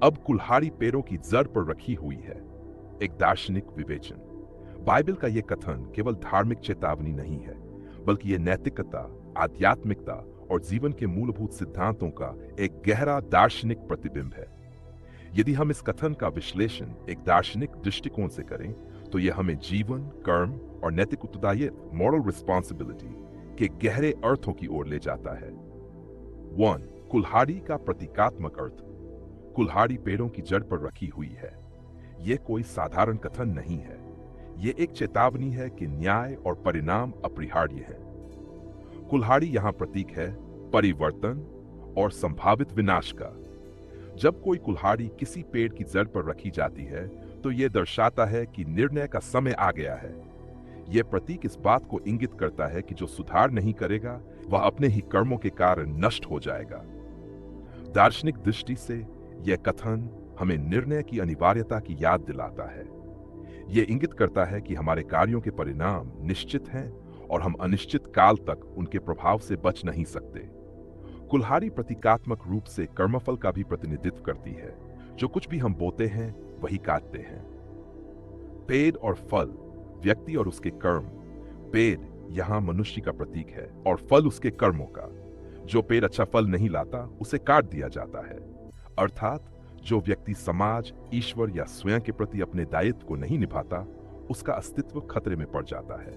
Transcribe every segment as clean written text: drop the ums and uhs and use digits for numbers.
अब कुल्हाड़ी पेड़ों की जड़ पर रखी हुई है। एक दार्शनिक विवेचन। बाइबल का यह कथन केवल धार्मिक चेतावनी नहीं है, बल्कि यह नैतिकता, आध्यात्मिकता और जीवन के मूलभूत सिद्धांतों का एक गहरा दार्शनिक प्रतिबिंब है। यदि हम इस कथन का विश्लेषण एक दार्शनिक दृष्टिकोण से करें, तो यह हमें जीवन, कर्म और नैतिक उत्तरदायित्व, मॉरल रिस्पॉन्सिबिलिटी के गहरे अर्थों की ओर ले जाता है। 1. कुल्हाड़ी का प्रतीकात्मक अर्थ। कुल्हाड़ी पेड़ों की जड़ पर रखी हुई है। यह कोई साधारण कथन नहीं है। यह एक चेतावनी है कि न्याय और परिणाम अपरिहार्य है। कुल्हाड़ी यहां प्रतीक है परिवर्तन और संभावित विनाश का। जब कोई कुल्हाड़ी किसी पेड़ की जड़ पर रखी जाती है, तो यह दर्शाता है कि निर्णय का समय आ गया है। यह प्रतीक इस बात को इंगित करता है कि जो सुधार नहीं करेगा, वह अपने ही कर्मों के कारण नष्ट हो जाएगा। दार्शनिक दृष्टि से यह कथन हमें निर्णय की अनिवार्यता की याद दिलाता है। यह इंगित करता है कि हमारे कार्यों के परिणाम निश्चित हैं और हम अनिश्चित काल तक उनके प्रभाव से बच नहीं सकते। कुल्हाड़ी प्रतीकात्मक रूप से कर्मफल का भी प्रतिनिधित्व करती है। जो कुछ भी हम बोते हैं, वही काटते हैं। पेड़ और फल, व्यक्ति और उसके कर्म। पेड़ यहां मनुष्य का प्रतीक है और फल उसके कर्मों का। जो पेड़ अच्छा फल नहीं लाता, उसे काट दिया जाता है। अर्थात जो व्यक्ति समाज, ईश्वर या स्वयं के प्रति अपने दायित्व को नहीं निभाता, उसका अस्तित्व खतरे में पड़ जाता है।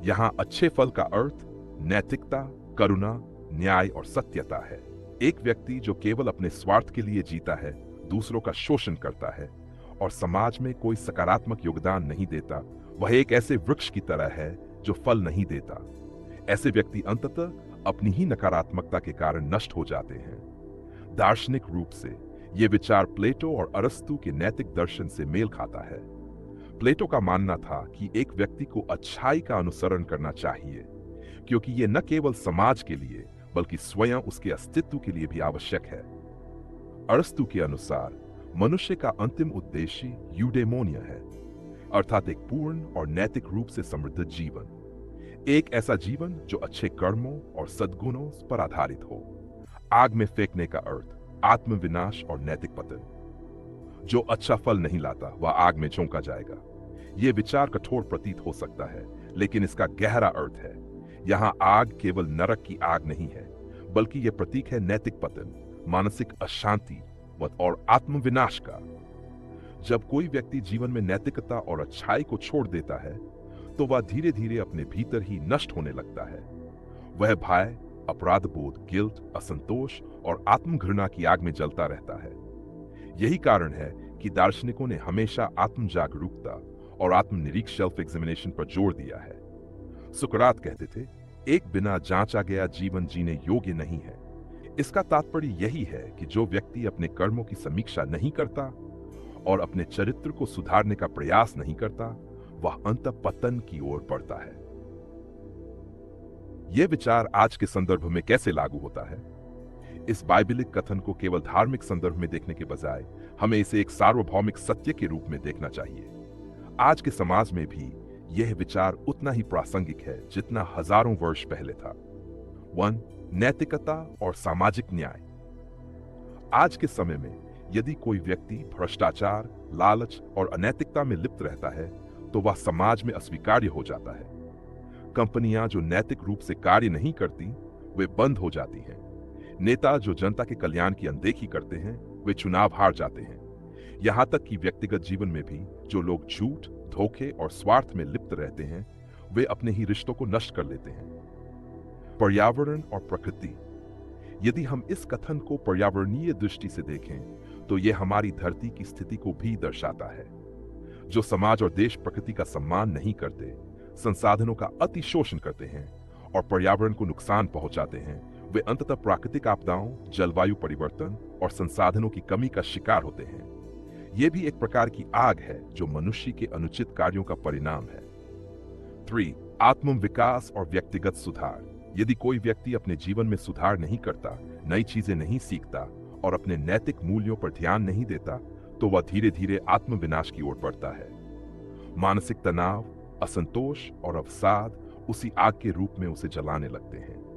यहां अच्छे फल का अर्थ नैतिकता, करुणा, न्याय और सत्यता है। एक व्यक्ति जो केवल अपने स्वार्थ के लिए जीता है, दूसरों का शोषण करता है और समाज में कोई सकारात्मक योगदान नहीं देता, वह एक ऐसे वृक्ष की तरह है जो फल नहीं देता। ऐसे व्यक्ति अंततः अपनी ही नकारात्मकता के कारण नष्ट हो जाते हैं। दार्शनिक रूप से यह विचार प्लेटो और अरस्तु के नैतिक दर्शन से मेल खाता है। प्लेटो का मानना था कि एक व्यक्ति को अच्छाई का अनुसरण करना चाहिए, क्योंकि यह न केवल समाज के लिए बल्कि स्वयं उसके अस्तित्व के लिए भी आवश्यक है। अरस्तु के अनुसार मनुष्य का अंतिम उद्देश्य यूडेमोनिया है, अर्थात एक पूर्ण और नैतिक रूप से समृद्ध जीवन। एक ऐसा जीवन जो अच्छे कर्मों और सद्गुणों पर आधारित हो। आग में फेंकने का अर्थ आत्मविनाश और नैतिक पतन। जो अच्छा फल नहीं लाता, वह आग में झोंका जाएगा। यह विचार कठोर प्रतीत हो सकता है, लेकिन इसका गहरा अर्थ है। यहां आग केवल नरक की आग नहीं है, बल्कि यह प्रतीक है नैतिक पतन, मानसिक अशांति और आत्मविनाश का। जब कोई व्यक्ति जीवन में नैतिकता और अच्छाई को छोड़ देता है, तो वह धीरे धीरे अपने भीतर ही नष्ट होने लगता है। वह भय, अपराध बोध, गिल्ट, असंतोष और आत्मघृणा की आग में जलता रहता है। यही कारण है कि दार्शनिकों ने हमेशा आत्म जागरूकता और आत्मनिरीक्षण सेल्फ एग्जामिनेशन पर जोर दिया है। सुकरात कहते थे, एक बिना जांचा गया जीवन जीने योग्य नहीं है। इसका तात्पर्य यही है कि जो व्यक्ति अपने कर्मों की समीक्षा नहीं करता और अपने चरित्र को सुधारने का प्रयास नहीं करता, वह अंततः पतन की ओर बढ़ता है। यह विचार आज के संदर्भ में कैसे लागू होता है? इस बाइबलिक कथन को केवल धार्मिक संदर्भ में देखने के बजाय हमें इसे एक सार्वभौमिक सत्य के रूप में देखना चाहिए। आज के समाज में भी यह विचार उतना ही प्रासंगिक है जितना हजारों वर्ष पहले था। 1. नैतिकता और सामाजिक न्याय। आज के समय में यदि कोई व्यक्ति भ्रष्टाचार, लालच और अनैतिकता में लिप्त रहता है, तो वह समाज में अस्वीकार्य हो जाता है। कंपनियां जो नैतिक रूप से कार्य नहीं करती, वे बंद हो जाती हैं। नेता जो जनता के कल्याण की अनदेखी करते हैं, वे चुनाव हार जाते हैं। यहां तक कि व्यक्तिगत जीवन में भी जो लोग झूठ, धोखे और स्वार्थ में लिप्त रहते हैं, वे अपने ही रिश्तों को नष्ट कर लेते हैं। पर्यावरण और प्रकृति। यदि हम इस कथन को पर्यावरणीय दृष्टि से देखें, तो यह हमारी धरती की स्थिति को भी दर्शाता है। जो समाज और देश प्रकृति का सम्मान नहीं करते, संसाधनों का अति शोषण करते हैं और पर्यावरण को नुकसान पहुंचाते हैं, वे अंततः प्राकृतिक आपदाओं, जलवायु परिवर्तन और संसाधनों की कमी का शिकार होते हैं। यह भी एक प्रकार की आग है जो मनुष्य के अनुचित कार्यों का परिणाम है। 3. आत्म विकास और व्यक्तिगत सुधार। यदि कोई व्यक्ति अपने जीवन में सुधार नहीं करता, नई चीजें नहीं सीखता और अपने नैतिक मूल्यों पर ध्यान नहीं देता, तो वह धीरे धीरे आत्मविनाश की ओर बढ़ता है। मानसिक तनाव, असंतोष और अवसाद उसी आग के रूप में उसे जलाने लगते हैं।